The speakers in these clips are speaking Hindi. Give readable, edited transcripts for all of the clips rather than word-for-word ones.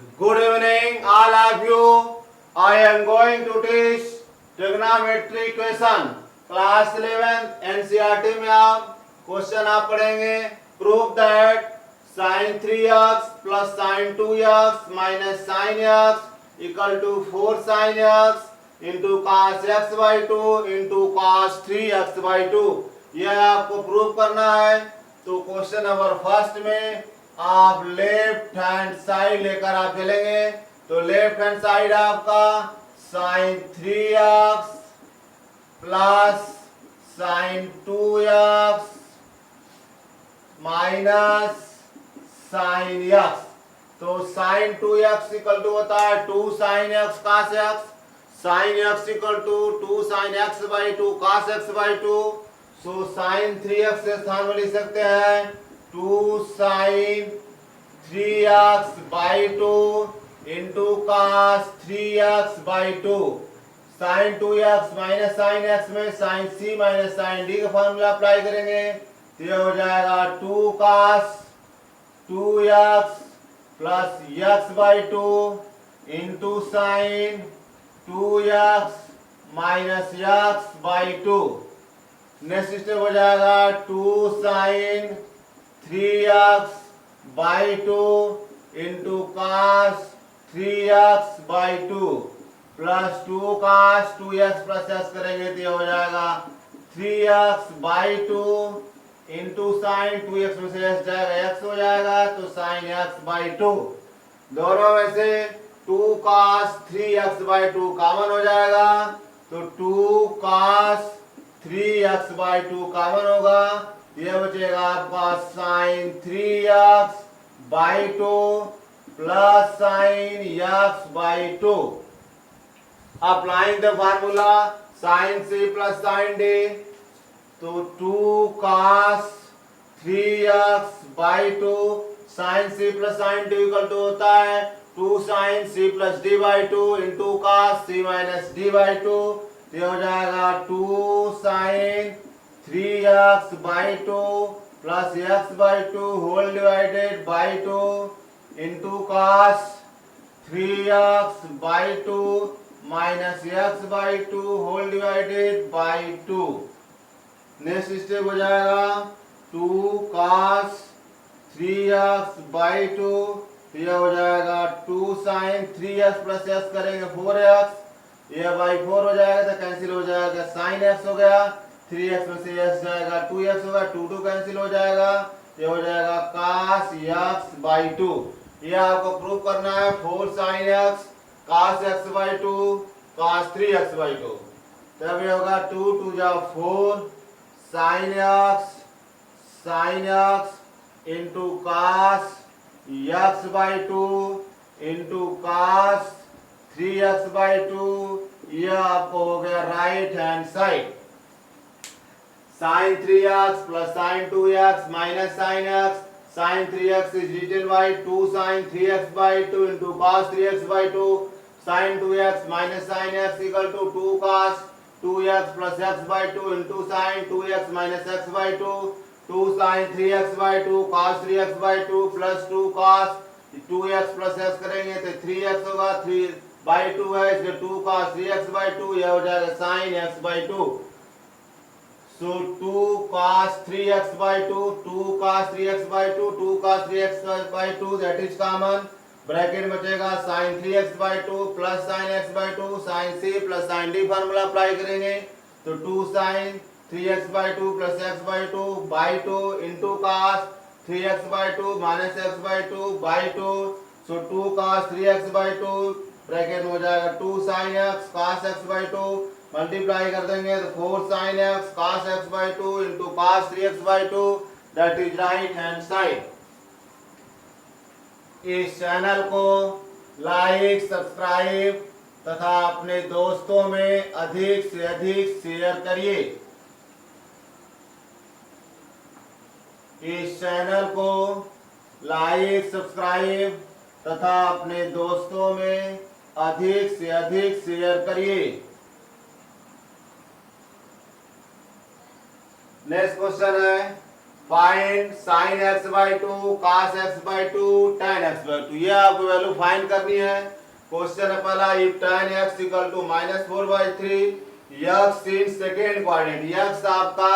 Good evening, all of you. I am going to teach trigonometry question. Class 11 NCERT में आप क्वेश्चन आप पढ़ेंगे. Prove that sin 3x plus sin 2x minus sin x equal to 4 sin x into cos x by 2 into cos 3x by 2. यह आपको प्रूव करना है. तो क्वेश्चन नंबर फर्स्ट में आप लेफ्ट हैंड साइड लेकर आप चलेंगे. तो लेफ्ट हैंड साइड आपका sine 3x plus sine 2x minus sine x. तो साइन 2x इक्वल टू होता है 2 sine x cos x. Sine x equal to 2 sine x by 2 cos x by 2. So sine 3x से स्थान में लिख सकते हैं 2 sine 3x by 2 into cos 3x by 2. Sine 2x minus sine x में sine c minus sign d का फॉर्मूला अप्लाई करेंगे. तो यह हो जाएगा 2 cos 2x plus x by 2 into sine 2x minus x by 2. Next step हो जाएगा 2 sine 3x by 2 into cos 3x by 2 plus 2 cos 2x plus x करेंगे तो ये हो जाएगा 3x by 2 into sine 2x में से x जाएगा x हो जाएगा तो साइन x बाई 2. दोनों में से 2 cos 3x बाई 2 कॉमन हो जाएगा तो 2 cos 3x बाई 2 कॉमन होगा. यह बचेगा आपका sine 3x by 2 plus sine x by 2. Applying the formula sine c plus sine d. तो 2 cos 3x by 2 sine c plus sine d equal to होता है 2 sine c plus d by 2 into cos c minus d by 2. ये हो जाएगा 2 sine 3x by 2 plus x by 2 whole divided by 2 into cos 3x by 2 minus x by 2 whole divided by 2. Next step हो जाएगा 2 cos 3x बाई 2. यह हो जाएगा 2 साइन 3x प्लस x करेंगे 4x. यह बाई 4 हो जाएगा तो कैंसिल हो जाएगा साइन x हो गया. 3x में से x जाएगा 2x होगा 2 कैंसिल हो जाएगा. ये हो जाएगा cos x बाई 2. यह आपको प्रूव करना है 4 sine x cos x by 2 cos 3x by 2. तब ये होगा 2 2 जा 4 sine x into cos x by 2 into cos 3x by 2. यह आपको हो गया right hand side. Sine 3x plus sine 2x minus sine x. Sine 3x is written by 2 sine 3x by 2 into cos 3x by 2. Sine 2x minus sine x equal to 2 cos 2x plus x by 2 into sine 2x minus x by 2. 2 sine 3x by 2 cos 3x by 2 plus 2 cos 2x plus x करेंगे तो 3x होगा. 3 बाई 2 है इसलिए 2 cos 3x बाई 2. यह हो जाएगा sine x by 2. So 2 cos 3x by 2 2 cos 3x by 2 2 cos 3x by 2 that is common. Bracket बचेगा sine 3x by 2 plus sine x by 2 sine c plus sine d formula apply करेंगे तो 2 sine 3x by 2 plus x by 2 by 2 into cos 3x by 2 minus x by 2 by 2. So 2 cos 3x by 2 bracket में हो जाएगा 2 sine x cos x by 2 multiply कर देंगे तो 4 sine x cos x by 2 into cos 3x by 2. That is right hand side. इस चैनल को लाइक सब्सक्राइब तथा अपने दोस्तों में अधिक से अधिक शेयर करिए. इस चैनल को लाइक सब्सक्राइब तथा अपने दोस्तों में अधिक से अधिक शेयर करिए. नेक्स्ट क्वेश्चन है find sine x by two cos x by two tan x by two, ये आपको वैल्यू फाइंड करनी है। क्वेश्चन है पहला, if tan x equal to -4/3 x in second quadrant, x आपका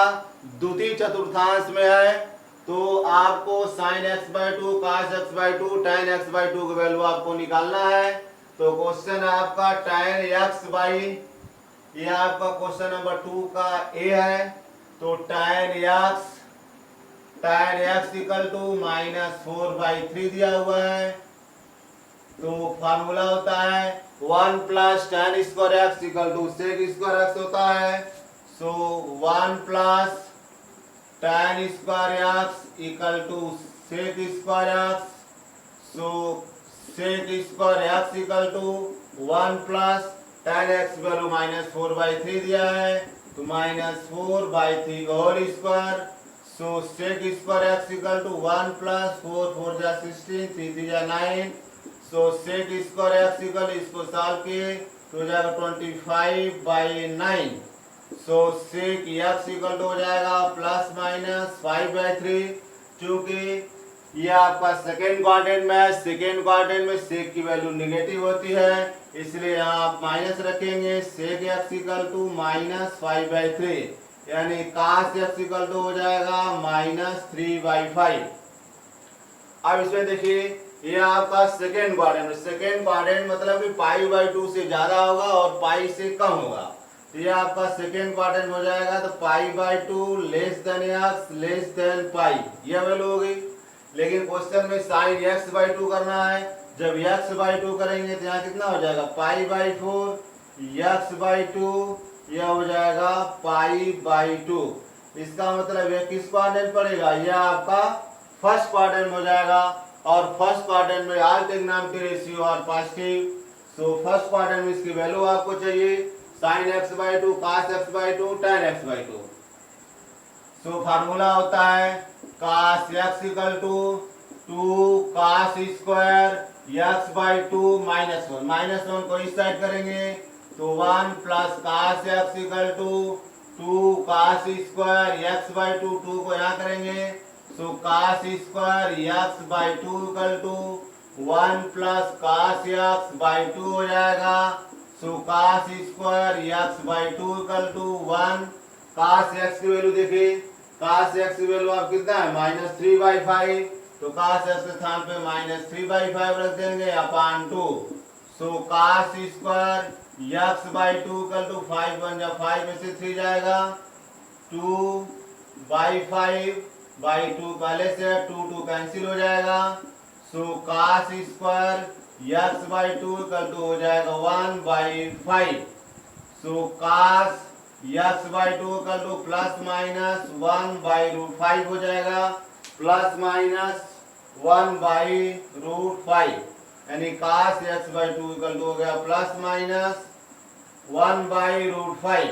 द्वितीय चतुर्थांश में है, तो आपको sin x by two cos x by two tan x by two की वैल्यू आपको निकालना है। तो क्वेश्चन है आपका tan x बाई, ये आपका क्वेश्चन नंबर 2 का ए है, तो tan x इक्वल टू -4/3 दिया हुआ है, तो फार्मूला होता है 1 plus tan square x equal to sec square x होता है। So 1 plus tan square x equal to sec square x, so sec square x equal to 1 plus tan x value -4/3 दिया है, तो -4/3 whole square, so sec square x equal to 1 plus 4 4 जा 16 3 3 जा 9, so sec square x equal, इसको सॉल्व किए तो हो जाएगा 25/9, सो सेक एक्स इक्वल टू हो जाएगा ±5/3, चूंकि ये आपका सेकेंड क्वाड्रेंट में है, सेकेंड क्वाड्रेंट में सेक की वैल्यू नेगेटिव होती है, इसलिए यहाँ आप माइनस रखेंगे, सेक एक्स इक्वल टू -5/3, यानी cos एक्स इक्वल टू हो जाएगा -3/5। अब इसमें देखिए ये आपका सेकेंड क्वाड्रेंट मतलब कि π/2 से ज्यादा होगा और पाई से कम होगा, तो ये आपका सेकेंड क्वाड्रेंट हो जाएगा, तो π/2 less than x less than pi, ये वैल्यू होगी। लेकिन क्वेश्चन में sin x/2 करना है, जब x/2 करेंगे तो यहाँ कितना हो जाएगा π/4 x/2, यह हो जाएगा π/2, इसका मतलब ये किस क्वाड्रेंट पड़ेगा, यह आपका फर्स्ट क्वाड्रेंट हो जाएगा, और फर्स्ट क्वाड्रेंट में ऑल ट्रिग्नोमेट्रिक रेशियो और पॉजिटिव, सो फर्स्ट क्वाड्रेंट में इसकी वैल्यू आपको चाहिए sin x/2 cos x/2 tan x/2, so formula होता है cos x equal to 2 cos square x/2 -1 को इस साइड करेंगे तो 1 plus cos x equal to 2 cos square x/2, 2 को यहाँ करेंगे, so cos square x/2 equal to 1 plus cos x/2 हो जाएगा, so cos square x/2 equal to 1, cos x की वैल्यू देखिए, cos x की वैल्यू आप कितना है -3/5, तो cos x के स्थान पे -3/5 रख देंगे upon 2, so cos square x/2 equal to 5 बन जा 5 में से 3 जाएगा, 2/5/2 पहले से 2 कैंसिल हो जाएगा, so cos square x/2 equal to हो जाएगा 1/5, सो cos x/2 इक्वल टू ±1/5 हो जाएगा, ±1/5, यानी cos x/2 इक्वल टू हो गया ±1/5,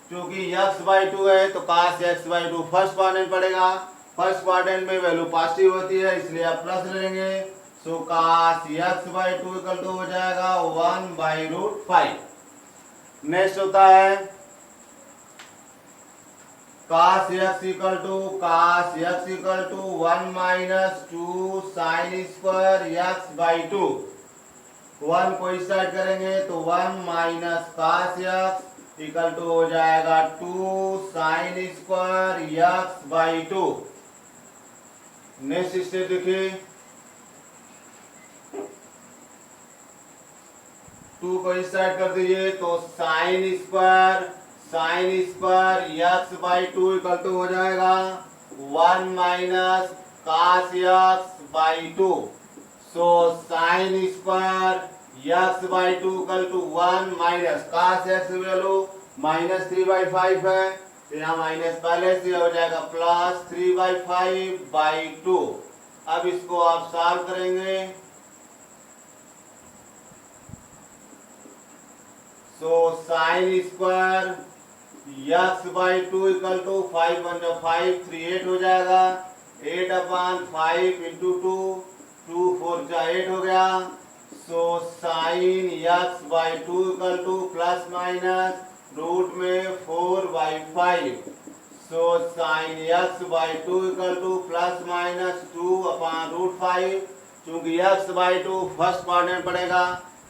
क्योंकि x/2 है तो cos x/2 फर्स्ट क्वाड्रेंट पड़ेगा, फर्स्ट क्वाड्रेंट में वैल्यू पॉजिटिव होती है इसलिए आप प्लस लेंगे, सो cos x/2 इक्वल टू हो जाएगा 1/5। नेक्स्ट होता है cos x equal to 1 - 2 sin square x/2, 1 को इस साइड करेंगे तो 1 - cos x इक्वल टू हो जाएगा 2 sin square x/2। Next step देखिए, 2 को इस साइड कर दीजिए तो sin square x/2 equal to हो जाएगा 1 - cos x/2, so sin square x/2 equal to 1 - cos x value -3/5 है, तो यहाँ माइनस पहले से हो जाएगा +3/5/2। अब इसको आप सॉल्व करेंगे, so sin square x/2 equal to 5 1 5 3 8 हो जाएगा, 8/5 इंटू 2 2 4 जा 8 हो गया, so sin x/2 equal to plus minus root में 4/5, so sine x by two equal to plus minus 2/√5। चूंकि x by two first quadrant पड़ेगा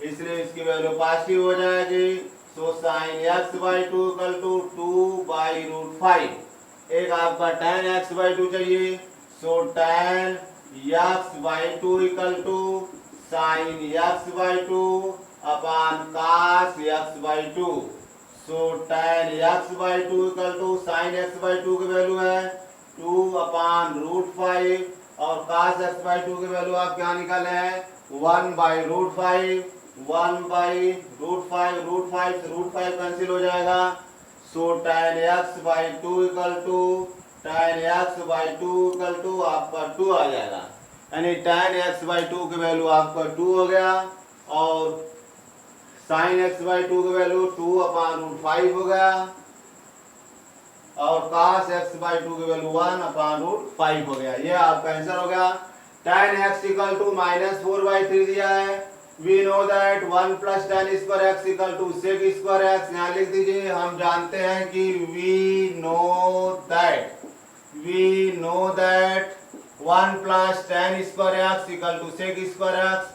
इसलिए इसकी वैल्यू पॉजिटिव हो जाएगी। So sine x by two equal to 2/√5। एक आपका tan एक्स बाई टू चाहिए। So tan x by two equal to sine x by two upon cos x by two. So tan x by two equal to sine x by two की वैल्यू है 2/√5 और cos एक्स बाई टू की वैल्यू आप क्या निकाले हैं 1/√5। 1/√5 √5 कैंसिल हो जाएगा। So tan x by two equal to आपका 2 आ जाएगा। यानी tan एक्स बाई टू की वैल्यू आपका 2 हो गया और साइन एक्स बाई टू की वैल्यू 2/√5 हो गया और cos एक्स बाई टू की वैल्यू 1/√5 हो गया। ये आपका आंसर हो गया। tan x इक्वल टू -4/3 दिया है। We know that 1 plus tan square x equal to sec square x. यहाँ लिख दीजिए। हम जानते हैं कि we know that 1 plus tan square x equal to sec square x.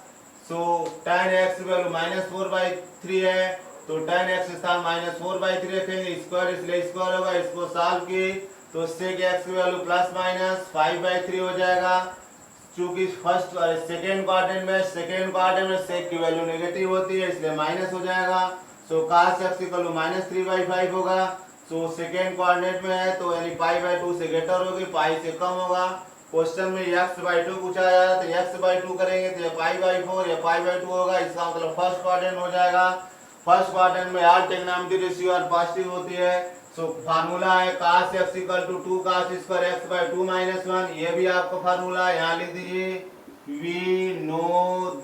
So tan x की वैल्यू -4/3 है तो tan x स्थान -4/3 रखेंगे स्क्वायर इसलिए स्क्वायर होगा। इसको सॉल्व किए तो सेक x की वैल्यू प्लस माइनस 5/3 हो जाएगा। चूंकि फर्स्ट सेकेंड क्वाड्रेंट में सेक की वैल्यू नेगेटिव होती है इसलिए माइनस हो जाएगा। So cos x equal to -3/5 होगा। सो सेकेंड क्वाड्रेंट में है तो यानी π/2 से ग्रेटर होगी, पाई से कम होगा। क्वेश्चन में x/2 पूछा जाए तो x/2 करेंगे तो ये π/4 या π/2 होगा। इसका मतलब फर्स्ट क्वाड्रेंट हो जाएगा। फर्स्ट क्वाड्रेंट में यार ट्रिग्नोमेट्री रेशियो और पॉजिटिव होती है। सो फार्मूला है cos x equal to 2 cos square x by 2 - 1। ये भी आपका फार्मूला है। यहाँ लिख दीजिए वी नो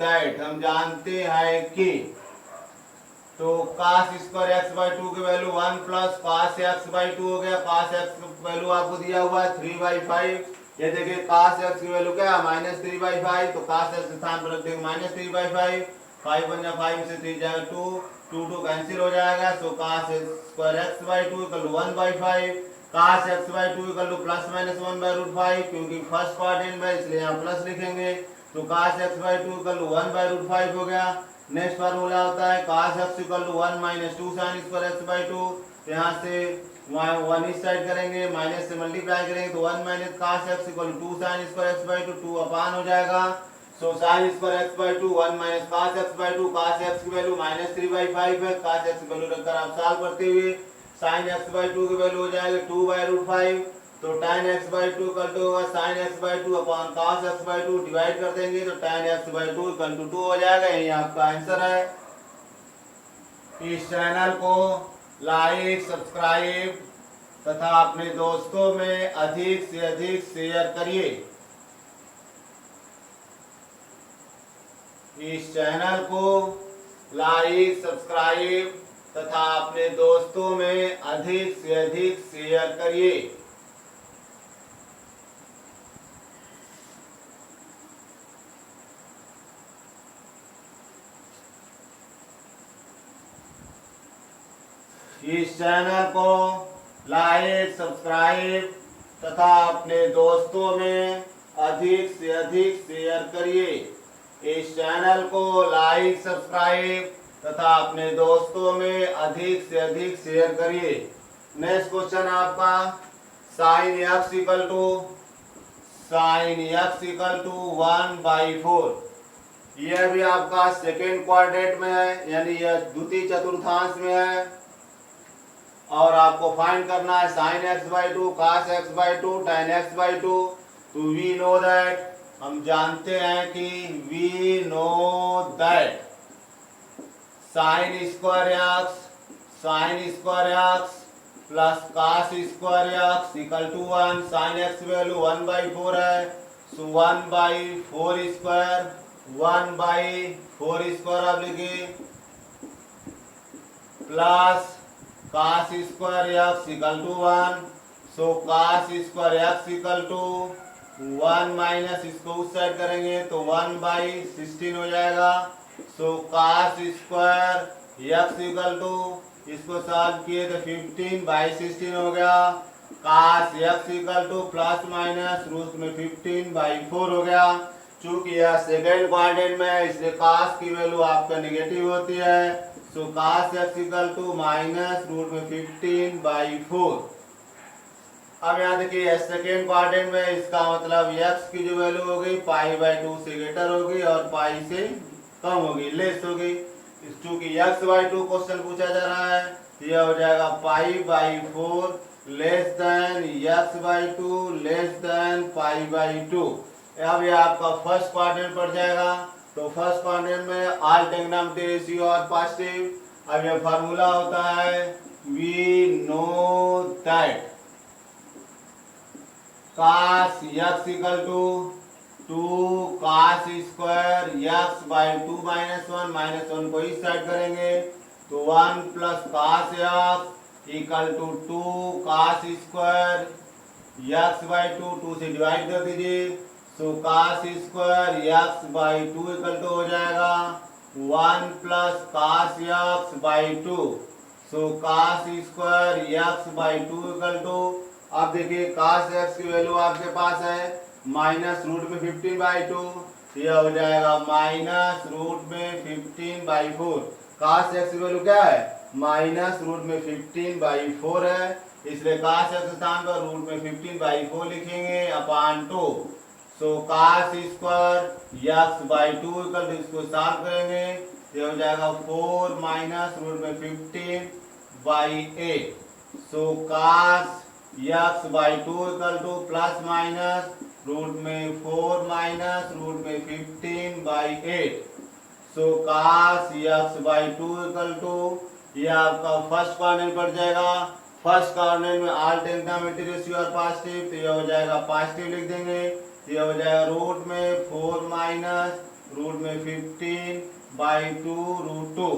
दैट हम जानते हैं कि तो cos स्क्वायर x बाई 2 की value 1 plus cos x by 2 हो गया। cos x की वैल्यू आपको दिया हुआ है 3/5। ये देखिए cos x की वैल्यू क्या है -3/5 तो cos x स्थान पर रख देंगे -3/5। 5 बन जाए 5 से 3 जाएगा 2 कैंसिल हो जाएगा। So cos square x by 2 equal to 1/5। cos x by 2 equal to plus minus 1/√5 क्योंकि फर्स्ट क्वाड्रेंट में इसलिए यहाँ प्लस लिखेंगे। तो cos x by 2 equal to 1/√5 हो गया। नेक्स्ट फार्मूला होता है cos x equal to 1 - 2 sin square x by 2। यहाँ से 1 इस साइड करेंगे माइनस से मल्टीप्लाई करेंगे तो 1 - cos x equal to 2 sin square x by 2 2 upon हो जाएगा। So sin square x by 2 1 - cos x by 2। cos x की वैल्यू -3/5 है। cos x की वैल्यू रखकर आप सॉल्व करते हुए sin x बाई 2 की वैल्यू हो जाएगी 2/√5। तो tan x by 2 equal to होगा sin x by 2 upon cos x by 2 divide कर देंगे तो tan x by 2 equal to 2 हो जाएगा। यही आपका आंसर है। इस चैनल को लाइक सब्सक्राइब तथा अपने दोस्तों में अधिक से अधिक शेयर करिए। इस चैनल को लाइक सब्सक्राइब तथा अपने दोस्तों में अधिक से अधिक शेयर करिए। इस चैनल को लाइक सब्सक्राइब तथा अपने दोस्तों में अधिक से अधिक शेयर करिए। इस चैनल को लाइक सब्सक्राइब तथा अपने दोस्तों में अधिक से अधिक शेयर करिए। नेक्स्ट क्वेश्चन आपका sin x इक्वल टू 1/4। यह भी आपका सेकेंड क्वाड्रेंट में है यानी यह द्वितीय चतुर्थांश में है और आपको फाइंड करना है sin x by 2 cos x by 2 tan x by 2। तो वी नो दैट हम जानते हैं कि we know that sin square x plus cos square x equal to 1। sin x value 1/4 है। सो 1/4 स्क्वायर आप लिखिए plus cos square x equal to 1। So cos square x equal to 1 minus इसको उस साइड करेंगे तो 1/16 हो जाएगा। So cos square x equal to इसको सॉल्व किए तो 15/16 हो गया। Cos x equal to plus minus root में 15/4 हो गया। चूंकि यह सेकेंड क्वाड्रेंट में है इसलिए काश की वैल्यू आपका नेगेटिव होती है। So cos x equal to minus root में 15/4। अब यहाँ देखिए सेकेंड क्वाड्रेंट में इसका मतलब x की जो वैल्यू होगी पाई/2 से ग्रेटर होगी और पाई से कम होगी, लेस होगी। चूंकि x/2 क्वेश्चन पूछा जा रहा है, यह हो जाएगा pi by four less than x/2 less than pi by two. अब ये आपका फर्स्ट क्वाड्रेंट पड़ जाएगा। तो फर्स्ट क्वाड्रेंट में ऑल ट्रिग्नोमेट्री रेशियो और पॉजिटिव। अब ये फार्मूला होता है we know that cos x equal to 2 cos square x/2 -1 को इस साइड करेंगे तो 1 plus cos x equal to 2 cos square x/2 2 से डिवाइड कर दीजिए। So cos square x/2 equal to हो जाएगा 1 plus cos x/2। So cos square x/2 equal to, अब देखिए cos x की वैल्यू आपके पास है माइनस रूट में 15/2, यह हो जाएगा माइनस रूट में 15/4। cos x की वैल्यू क्या है माइनस रूट में 15/4 है, इसलिए cos x स्थान पर रूट में 15/4 लिखेंगे upon 2। So cos square x/2 equal to, इसको सॉल्व करेंगे ये हो जाएगा 4 माइनस रूट में 15/8। So cos x/2 equal to plus minus root में 4 माइनस रूट में 15/8। So cos x/2 equal to, ये आपका फर्स्ट क्वाड्रेंट पड़ जाएगा। फर्स्ट क्वाड्रेंट में ऑल ट्रिग्नोमेट्री रेशियो और पॉजिटिव, तो ये हो जाएगा पॉजिटिव लिख देंगे। ये हो जाएगा रूट में 4 माइनस रूट में 15/2 रूट 2।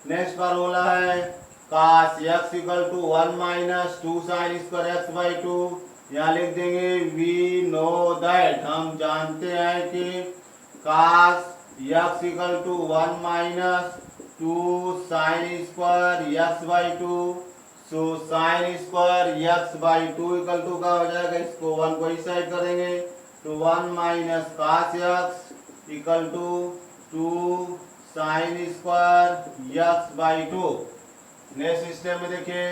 नेक्स्ट फार्मूला है cos x equal to 1 minus 2 sine square x/2। यहाँ लिख देंगे वी नो दैट, हम जानते हैं कि cos x equal to 1 minus 2 sine square x/2। So sine square x/2 equal to का हो जाएगा, इसको 1 को इस साइड कर देंगे तो 1 minus cos x equal to 2 sine square x/2। Next step में देखिए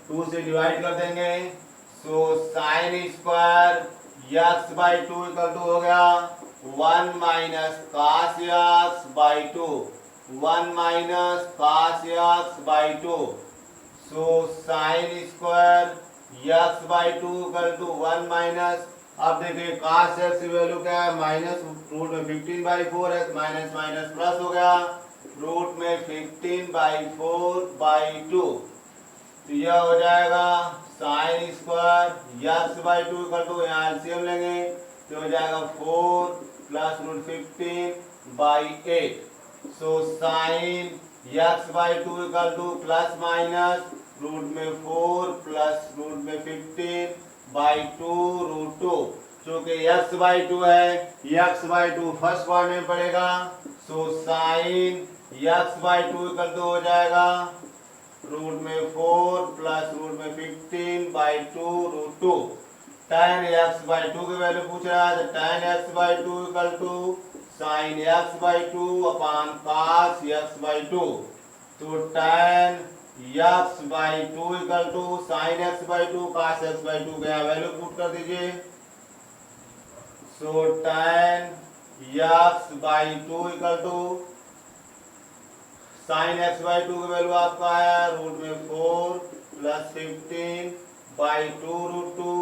2 से डिवाइड कर देंगे। So sine square x/2 equal to हो गया 1 minus cos x/2, 1 minus cos x/2। So sine square x/2 equal to 1 minus, अब देखिए cos x की वैल्यू क्या है माइनस रूट में 15/4 है, माइनस माइनस प्लस हो गया रूट में 15/4/2। तो यह हो जाएगा sine square x/2 equal to, यहाँ एलसीएम लेंगे तो हो जाएगा 4 plus root 15/8। So sine x/2 equal to plus minus root में 4 प्लस रूट में 15/2 रूट 2। चूंकि x/2 है, x/2 फर्स्ट क्वाड्रेंट में पड़ेगा। सो साइन x/2 इक्वल टू हो जाएगा रूट में 4 प्लस रूट में 15/2 रूट 2। tan x/2 की वैल्यू पूछ रहा है, तो tan x/2 equal to sine x/2 upon cos x/2। तो tan x/2 equal to sine x/2 cos x/2 का वैल्यू पुट कर दीजिए। So tan x/2 equal to sine x/2 की वैल्यू आपका है रूट में 4 plus 15/2 root 2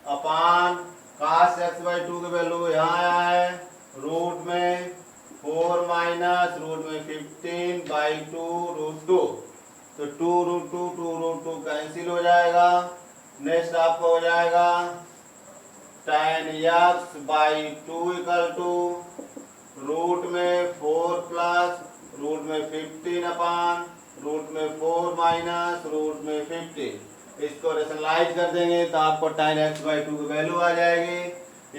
upon cos x/2 की वैल्यू यहाँ आया है रूट में 4 माइनस रूट में 15/2 रूट 2। तो 2 रूट 2 कैंसिल हो जाएगा। नेक्स्ट आपको हो जाएगा tan x/2 equal to root में 4 प्लस रूट में 15 अपॉन रूट में 4 माइनस रूट में 15। इसको रेशनलाइज कर देंगे तो आपको tan x/2 की वैल्यू आ जाएगी।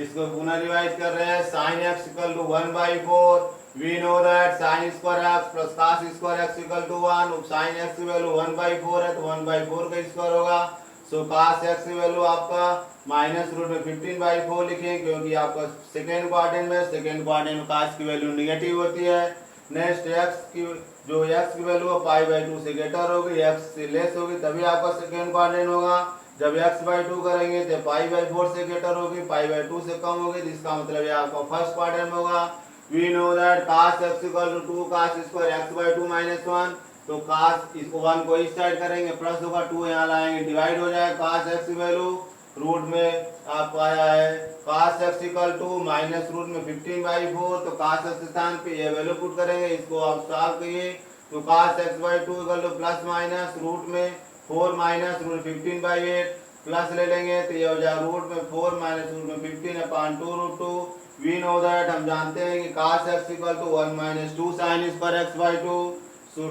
इसको पुनः रिवाइज कर रहे हैं sine x equal to 1/4। We know that sine square x plus cos square x equal to 1। Sine x की वैल्यू 1/4 है तो 1/4 का स्क्वायर होगा। सो cos x की वैल्यू आपका -√15/4 लिखें, क्योंकि आपका सेकेंड क्वाड्रेंट में cos की वैल्यू निगेटिव होती है। नेक्स्ट x की की वैल्यू π/2 से ग्रेटर होगी, x से लेस होगी, तभी आपका सेकेंड क्वाड्रेंट होगा। जब x/2 करेंगे तो π/4 से ग्रेटर होगी, π/2 से कम होगी, जिसका मतलब ये आपका फर्स्ट क्वाड्रेंट होगा। We know that cos x = 2 cos² x/2 - 1, तो cos इसको 1 को इस साइड करेंगे, प्लस होगा, 2 यहाँ लाएंगे, डिवाइड हो जाएगा। cos x की वैल्यू रूट में आपको आया है cos x = -√15/4, तो cos x स्थान पे ये वैल्यू पुट करेंगे, इसको आप सॉल्व करिए तो cos x/2 = plus minus root में 4 -√15/8 प्लस ले लेंगे तो ये हो जाएगा रूट में 4 -√15/2√2। वी नो दैट हम जानते हैं कि cos x = 1 - 2 sin² x/2, सो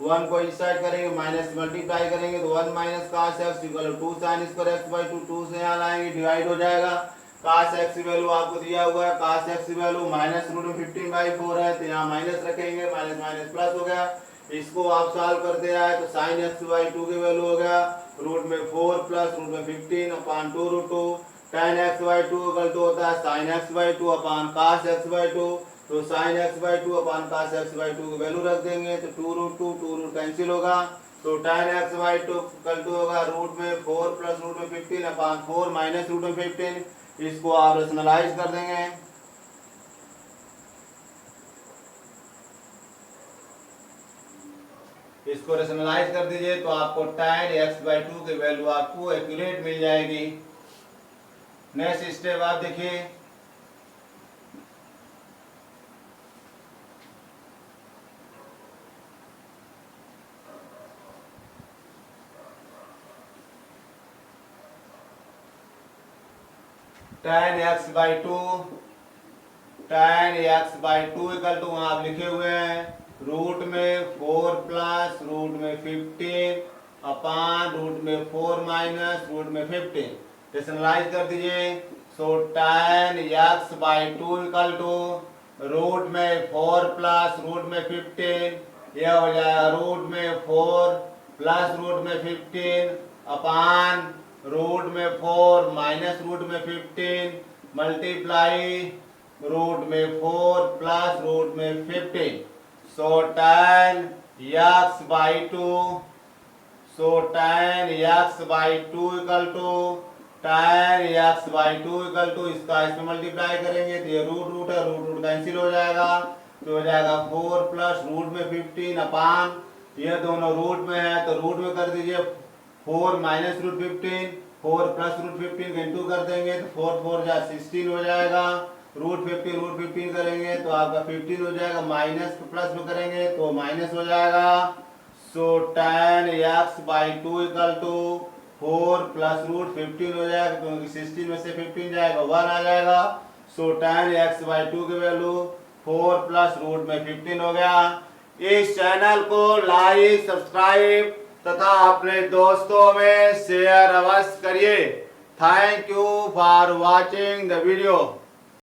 1 को इस साइड करेंगे, माइनस मल्टीप्लाई करेंगे तो 1 - cos x = 2 sin² x/2, 2 से यहाँ लाएंगे, डिवाइड हो जाएगा। cos x की वैल्यू आपको दिया हुआ है, cos x की वैल्यू -√15/4 है, तो यहाँ माइनस रखेंगे, माइनस माइनस प्लस हो गया। इसको आप सॉल्व करते आए तो sin x/2 की वैल्यू हो गया रूट में 4 प्लस रूट में 15/2√2। tan x/2 होता है sin x/2 cos x/2, तो sin x/2 cos x/2 की वैल्यू रख देंगे तो 2√2 2 कैंसिल होगा, तो tan x/2 होगा रूट में 4 प्लस रूट में 15/4 माइनस रूट में 15। इसको आप रेशनलाइज कर देंगे, इसको रेशनलाइज कर दीजिए तो आपको tan x/2 की वैल्यू आपको एक्यूरेट मिल जाएगी। नेक्स्ट स्टेप आप देखिए, tan x/2 वहाँ आप लिखे हुए हैं रूट में 4 प्लस रूट में 15 अपान रूट में 4 माइनस रूट में 15। रेशनलाइज कर दीजिए, सो tan x/2 रूट में 4 प्लस रूट में 15, यह हो जाएगा रूट में 4 प्लस रूट में 15 अपान रूट में 4 माइनस रूट में 15 मल्टीप्लाई रूट में 4 प्लस रूट में 15। सो tan x/2 इसका इसमें मल्टीप्लाई करेंगे तो ये रूट है, रूट कैंसिल हो जाएगा, तो हो जाएगा 4 प्लस रूट में 15 अपान ये दोनों रूट में है तो रूट में कर दीजिए 4 minus root 15, 4 plus root 15 into कर देंगे तो 4 4 जा 16 हो जाएगा, रूट 15 करेंगे तो आपका 15 हो जाएगा, माइनस प्लस में करेंगे तो माइनस हो जाएगा। So tan x/2 = 4 plus root 15 हो जाएगा, क्योंकि 16 में से 15 जाएगा 1 आ जाएगा। सो tan x/2 की वैल्यू 4 प्लस रूट में 15 हो गया। इस चैनल को लाइक सब्सक्राइब तथा अपने दोस्तों में शेयर अवश्य करिए। Thank you for watching the video.